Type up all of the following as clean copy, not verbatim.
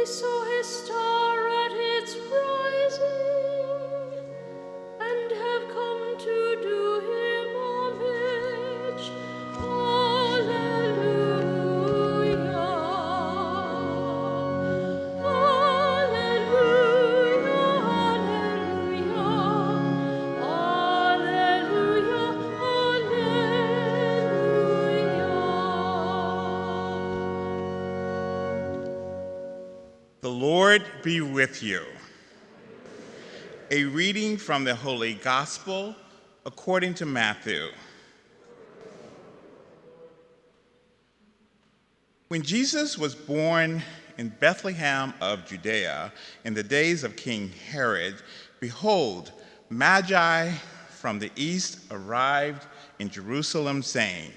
saw his star at its rising, and have come to do him homage. Alleluia. Alleluia. Alleluia. The Lord be with you. A reading from the Holy Gospel according to Matthew. When Jesus was born in Bethlehem of Judea in the days of King Herod, behold, Magi from the east arrived in Jerusalem, saying,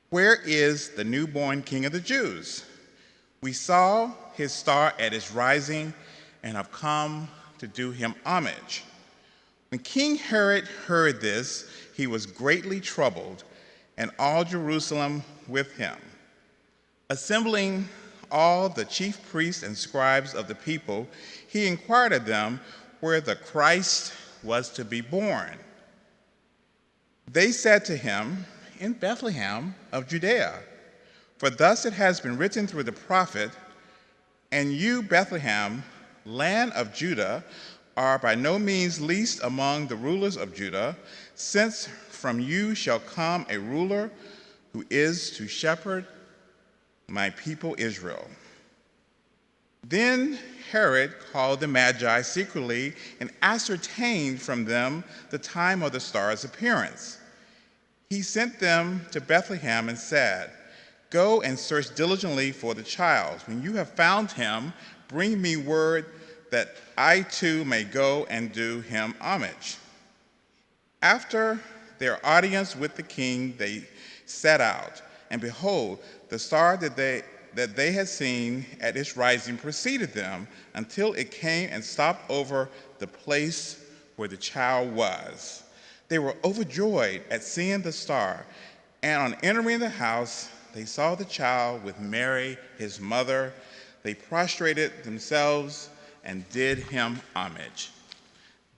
"Where is the newborn King of the Jews? We saw his star at its rising and have come to do him homage." When King Herod heard this, he was greatly troubled, and all Jerusalem with him. Assembling all the chief priests and scribes of the people, he inquired of them where the Christ was to be born. They said to him, "In Bethlehem of Judea, for thus it has been written through the prophet, and you, Bethlehem, land of Judah, are by no means least among the rulers of Judah, since from you shall come a ruler who is to shepherd my people Israel." Then Herod called the Magi secretly and ascertained from them the time of the star's appearance. He sent them to Bethlehem and said, "Go and search diligently for the child. When you have found him, bring me word that I too may go and do him homage." After their audience with the king, they set out, and behold, the star that they had seen at its rising preceded them until it came and stopped over the place where the child was. They were overjoyed at seeing the star, and on entering the house, they saw the child with Mary, his mother. They prostrated themselves and did him homage.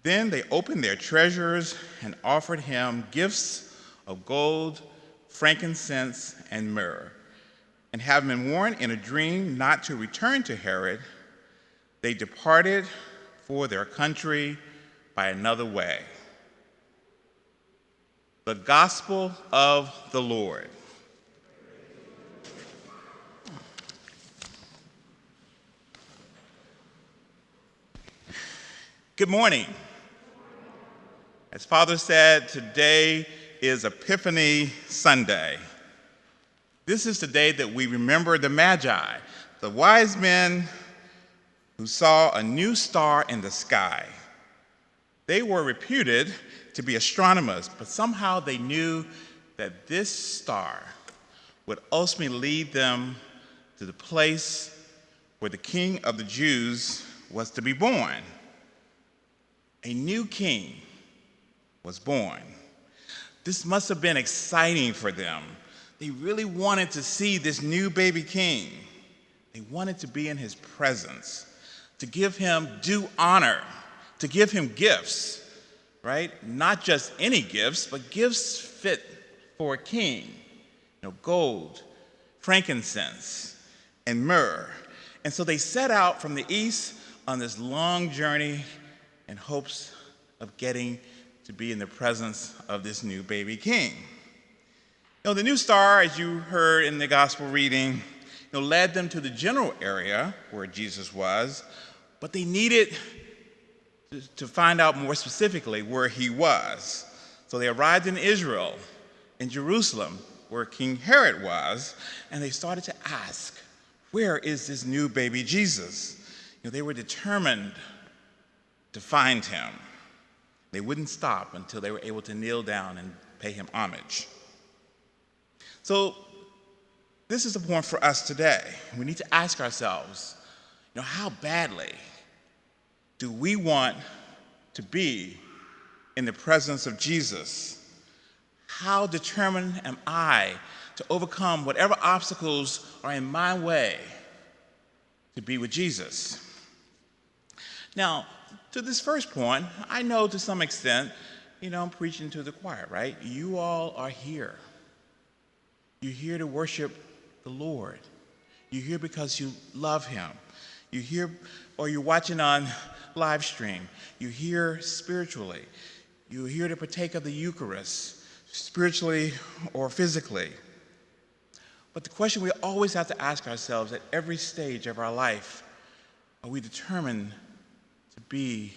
Then they opened their treasures and offered him gifts of gold, frankincense, and myrrh. And having been warned in a dream not to return to Herod, they departed for their country by another way. The Gospel of the Lord. Good morning. As Father said, today is Epiphany Sunday. This is the day that we remember the Magi, the wise men who saw a new star in the sky. They were reputed to be astronomers, but somehow they knew that this star would ultimately lead them to the place where the King of the Jews was to be born. A new king was born. This must have been exciting for them. They really wanted to see this new baby king. They wanted to be in his presence, to give him due honor, to give him gifts, right? Not just any gifts, but gifts fit for a king. Gold, frankincense, and myrrh. And so they set out from the east on this long journey in hopes of getting to be in the presence of this new baby king. The new star, as you heard in the gospel reading, led them to the general area where Jesus was, but they needed to find out more specifically where he was. So they arrived in Israel, in Jerusalem, where King Herod was, and they started to ask, where is this new baby Jesus? They were determined to find him. They wouldn't stop until they were able to kneel down and pay him homage. So this is a point for us today. We need to ask ourselves, how badly do we want to be in the presence of Jesus? How determined am I to overcome whatever obstacles are in my way to be with Jesus. Now, to this first point, I know to some extent, I'm preaching to the choir, right? You all are here. You're here to worship the Lord. You're here because you love him. You're here, or you're watching on live stream. You're here spiritually. You're here to partake of the Eucharist, spiritually or physically. But the question we always have to ask ourselves at every stage of our life, are we determined to be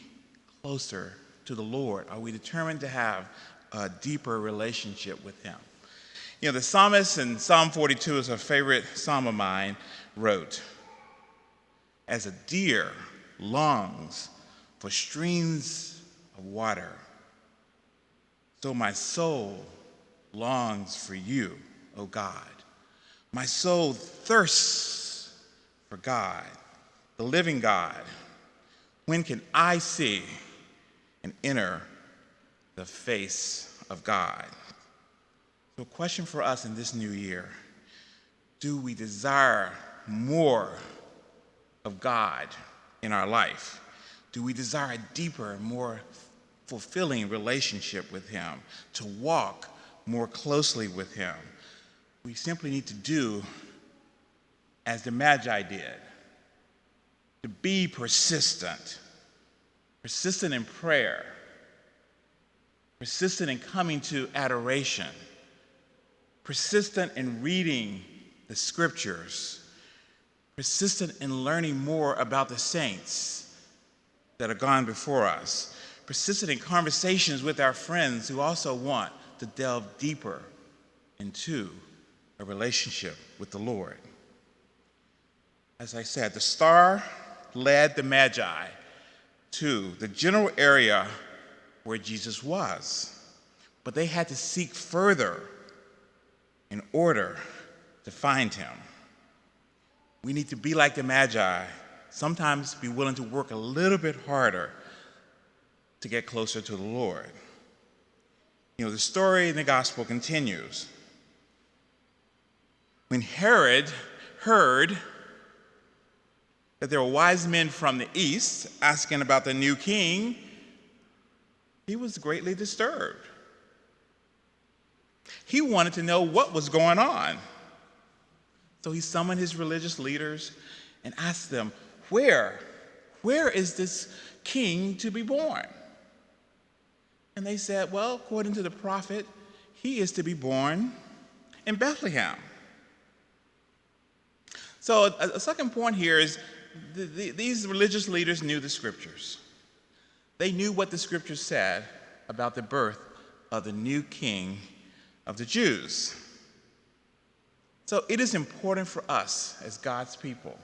closer to the Lord? Are we determined to have a deeper relationship with him? The psalmist in Psalm 42 is a favorite psalm of mine, wrote, "As a deer longs for streams of water, so my soul longs for you, O God. My soul thirsts for God, the living God. When can I see and enter the face of God?" So a question for us in this new year: do we desire more of God in our life? Do we desire a deeper, more fulfilling relationship with him, to walk more closely with him? We simply need to do as the Magi did, to be persistent in prayer, persistent in coming to adoration, persistent in reading the scriptures, persistent in learning more about the saints that have gone before us, persistent in conversations with our friends who also want to delve deeper into a relationship with the Lord. As I said, the star led the Magi to the general area where Jesus was, but they had to seek further in order to find him. We need to be like the Magi, sometimes be willing to work a little bit harder to get closer to the Lord. The story in the gospel continues. When Herod heard that there were wise men from the east asking about the new king, he was greatly disturbed. He wanted to know what was going on. So he summoned his religious leaders and asked them, where is this king to be born? And they said, well, according to the prophet, he is to be born in Bethlehem. So a second point here is these religious leaders knew the scriptures. They knew what the scriptures said about the birth of the new king of the Jews. So it is important for us as God's people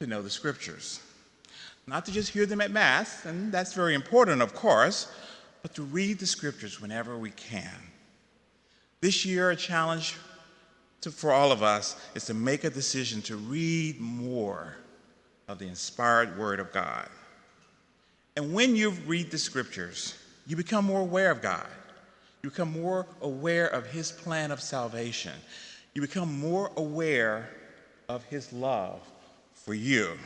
to know the scriptures. Not to just hear them at Mass, and that's very important, of course, but to read the scriptures whenever we can. This year, a challenge for all of us is to make a decision to read more of the inspired Word of God. And when you read the scriptures, you become more aware of God. You become more aware of his plan of salvation. You become more aware of his love for you.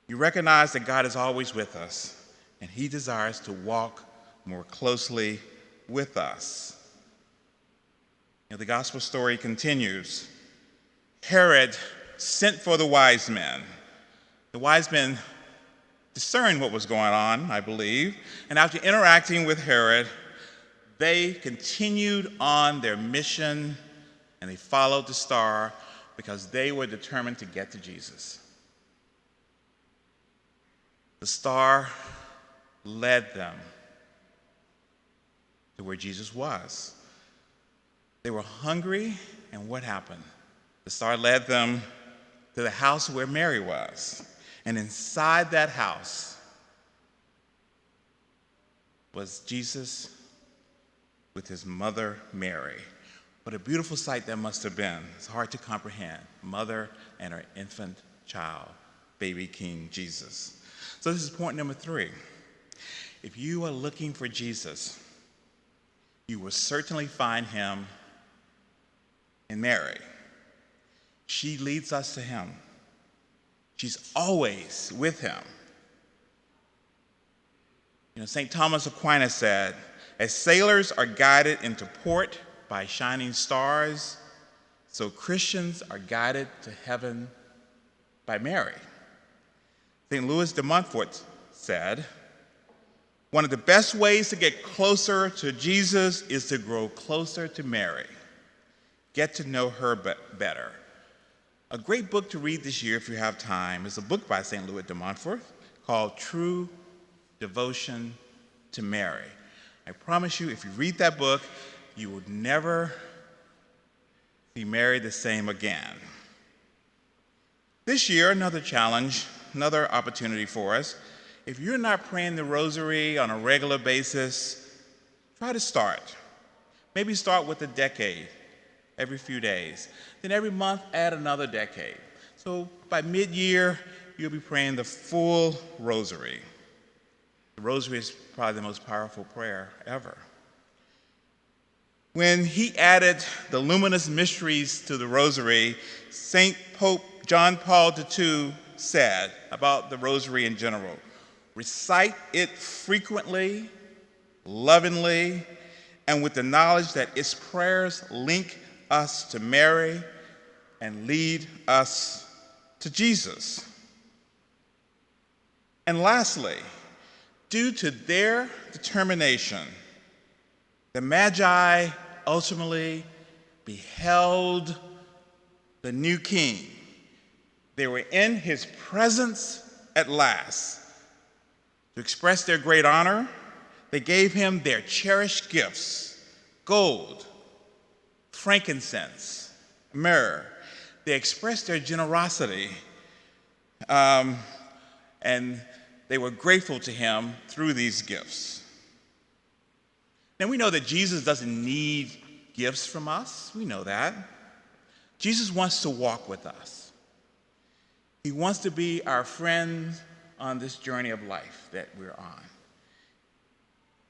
You recognize that God is always with us, and he desires to walk more closely with us. The gospel story continues. Herod sent for the wise men. The wise men discerned what was going on, I believe, and after interacting with Herod, they continued on their mission and they followed the star because they were determined to get to Jesus. The star led them to where Jesus was. They were hungry, and what happened? The star led them to the house where Mary was. And inside that house was Jesus with his mother, Mary. What a beautiful sight that must have been. It's hard to comprehend. Mother and her infant child, baby King Jesus. So this is point number 3. If you are looking for Jesus, you will certainly find him in Mary. She leads us to him. She's always with him. St. Thomas Aquinas said, as sailors are guided into port by shining stars, so Christians are guided to heaven by Mary. St. Louis de Montfort said, one of the best ways to get closer to Jesus is to grow closer to Mary. Get to know her better. A great book to read this year if you have time is a book by St. Louis de Montfort called True Devotion to Mary. I promise you, if you read that book, you will never see Mary the same again. This year, another challenge, another opportunity for us. If you're not praying the rosary on a regular basis, try to start. Maybe start with a decade every few days. Then every month, add another decade. So by mid-year, you'll be praying the full rosary. The rosary is probably the most powerful prayer ever. When he added the luminous mysteries to the rosary, St. Pope John Paul II said about the rosary in general, recite it frequently, lovingly, and with the knowledge that its prayers link us to Mary and lead us to Jesus. And lastly, due to their determination, the Magi ultimately beheld the new king. They were in his presence at last. To express their great honor, they gave him their cherished gifts, gold, frankincense, myrrh. They expressed their generosity, and they were grateful to him through these gifts. Now we know that Jesus doesn't need gifts from us. We know that. Jesus wants to walk with us. He wants to be our friend on this journey of life that we're on.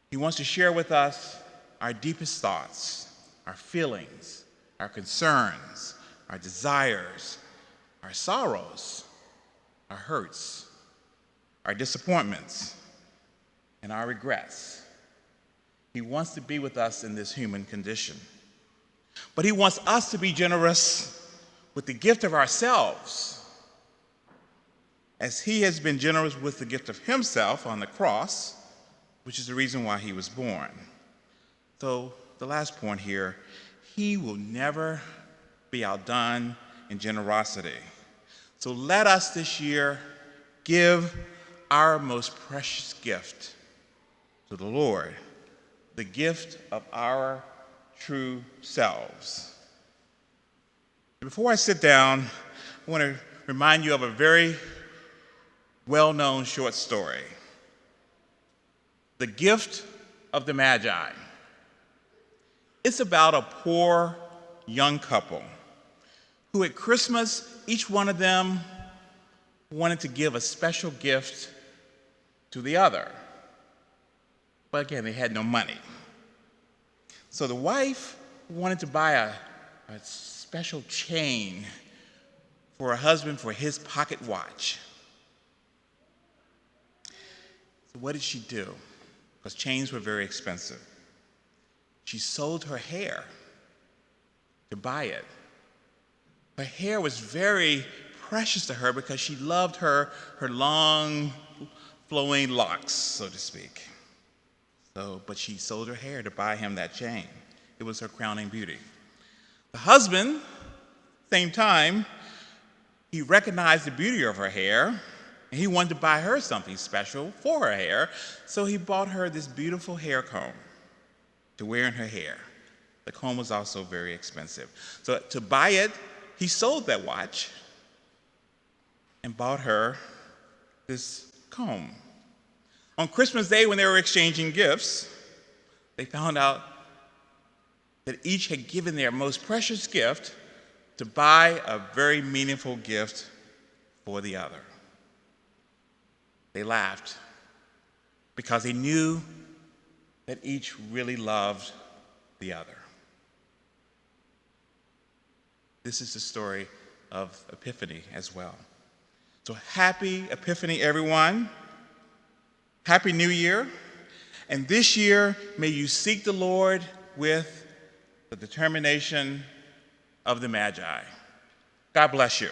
He wants to share with us our deepest thoughts, our feelings, our concerns, our desires, our sorrows, our hurts, our disappointments, and our regrets. He wants to be with us in this human condition. But he wants us to be generous with the gift of ourselves, as he has been generous with the gift of himself on the cross, which is the reason why he was born. So the last point here, he will never be outdone in generosity. So let us this year give our most precious gift to the Lord, the gift of our true selves. Before I sit down, I want to remind you of a very well-known short story, The Gift of the Magi. It's about a poor young couple who at Christmas, each one of them wanted to give a special gift to the other. But again, they had no money. So the wife wanted to buy a special chain for her husband for his pocket watch. So what did she do? Because chains were very expensive. She sold her hair to buy it. Her hair was very precious to her because she loved her long, flowing locks, so to speak. But she sold her hair to buy him that chain. It was her crowning beauty. The husband, same time, he recognized the beauty of her hair, and he wanted to buy her something special for her hair, so he bought her this beautiful hair comb to wear in her hair. The comb was also very expensive. So to buy it, he sold that watch and bought her this comb. On Christmas Day, when they were exchanging gifts, they found out that each had given their most precious gift to buy a very meaningful gift for the other. They laughed because they knew that each really loved the other. This is the story of Epiphany as well. So happy Epiphany, everyone. Happy New Year. And this year, may you seek the Lord with the determination of the Magi. God bless you.